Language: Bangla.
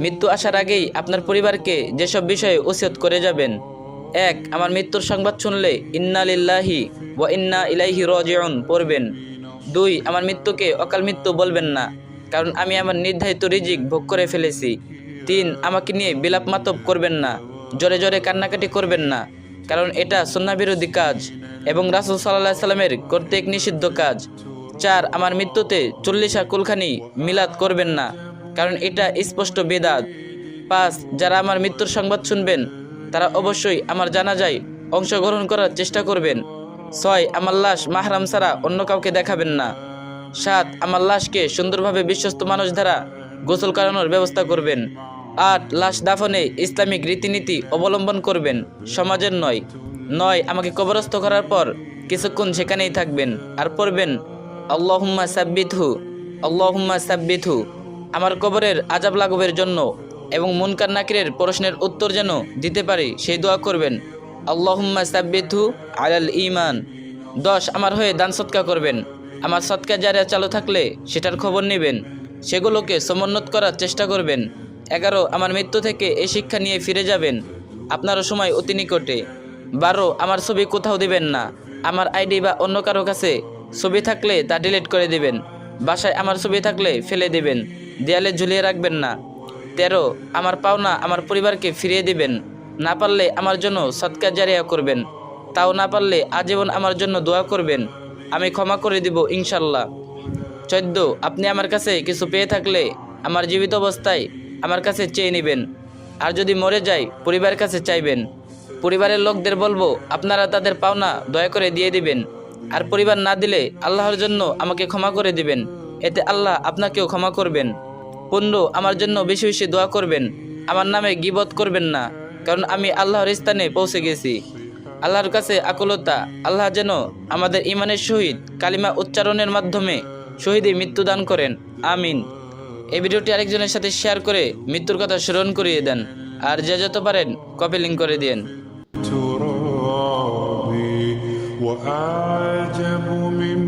মৃত্যু আসার আগেই আপনার পরিবারকে যেসব বিষয়ে ওসিয়ত করে যাবেন। 1. আমার মৃত্যুর সংবাদ শুনলে ইন্না লিল্লাহি ওয়া ইন্না ইলাইহি রাজিউন পড়বেন। 2. আমার মৃত্যুকে অকাল মৃত্যু বলবেন না, কারণ আমি আমার নির্ধারিত রিজিক ভোগ করে ফেলেছি। 3. আমাকে নিয়ে বিলাপ মাতব করবেন না, জোরে জোরে কান্নাকাটি করবেন না, কারণ এটা সুন্নাহ বিরোধী কাজ এবং রাসূল সাল্লাল্লাহু আলাইহি সাল্লামের কর্তৃক নিষিদ্ধ কাজ। 4. আমার মৃত্যুতে 40 কুলখানি মিলাদ করবেন না, কারণ এটা স্পষ্ট বেদাত। 5. যারা আমার মৃত্যুর সংবাদ শুনবেন তারা অবশ্যই আমার জানাজায় অংশগ্রহণ করার চেষ্টা করবেন। 6. আমার লাশ মাহরাম ছাড়া অন্য কাউকে দেখাবেন না। 7. আমার লাশকে সুন্দরভাবে বিশ্বস্ত মানুষ দ্বারা গোসল করানোর ব্যবস্থা করবেন। 8. লাশ দাফনে ইসলামিক রীতিনীতি অবলম্বন করবেন, সমাজের নয়। 9. আমাকে কবরস্থ করার পর কিছুক্ষণ সেখানেই থাকবেন আর পড়বেন আল্লাহুম্মা সাব্বিতহু, আল্লাহুম্মা সাব্বিতহু। আমার কবরের আযাব লাঘবের জন্য এবং মুনকার নাকিরের প্রশ্নের উত্তর যেন দিতে পারি সেই দোয়া করবেন, আল্লাহুম্মা সাব্বিতহু আলাল ঈমান। 10. আমার হয়ে দান সদকা করবেন। আমার সদকা জারিয়া চালু থাকলে সেটার খবর নেবেন, সেগুলোকে সমুন্নত করার চেষ্টা করবেন। 11. আমার মৃত্যু থেকে এই শিক্ষা নিয়ে ফিরে যাবেন, আপনারও সময় অতি নিকটে। 12. আমার ছবি কোথাও দিবেন না, আমার আইডি বা অন্য কারো কাছে ছবি থাকলে তা ডিলিট করে দিবেন। বাসায় আমার ছবি থাকলে ফেলে দিবেন, দেয়ালে ঝুলিয়ে রাখবেন না। 13. আমার পাওনা আমার পরিবারকে ফিরিয়ে দিবেন, না পারলে আমার জন্য সদকা জারিয়া করবেন, তাও না পারলে আজীবন আমার জন্য দোয়া করবেন, আমি ক্ষমা করে দিব ইনশাল্লাহ। 14. আপনি আমার কাছে কিছু পেয়ে থাকলে আমার জীবিত অবস্থায় আমার কাছে চেয়ে নেবেন, আর যদি মরে যাই পরিবারের কাছে চাইবেন। পরিবারের লোকদের বলবো আপনারা তাদের পাওনা দয়া করে দিয়ে দিবেন, আর পরিবার না দিলে আল্লাহর জন্য আমাকে ক্ষমা করে দিবেন, এতে আল্লাহ আপনাকেও ক্ষমা করবেন। 15. আমার জন্য বেশি বেশি দোয়া করবেন, আমার নামে গীবত করবেন না, কারণ আমি আল্লাহর স্থানে পৌঁছে গেছি। আল্লাহর কাছে আকুলতা, আল্লাহ যেন আমাদের ইমানের সহিত কালিমা উচ্চারণের মাধ্যমে শহীদে মৃত্যু দান করেন, আমিন। এই ভিডিওটি আরেকজনের সাথে শেয়ার করে মৃত্যুর কথা স্মরণ করিয়ে দেন, আর যে যত পারেন কপি লিঙ্ক করে দিন। ترابي وأعجب من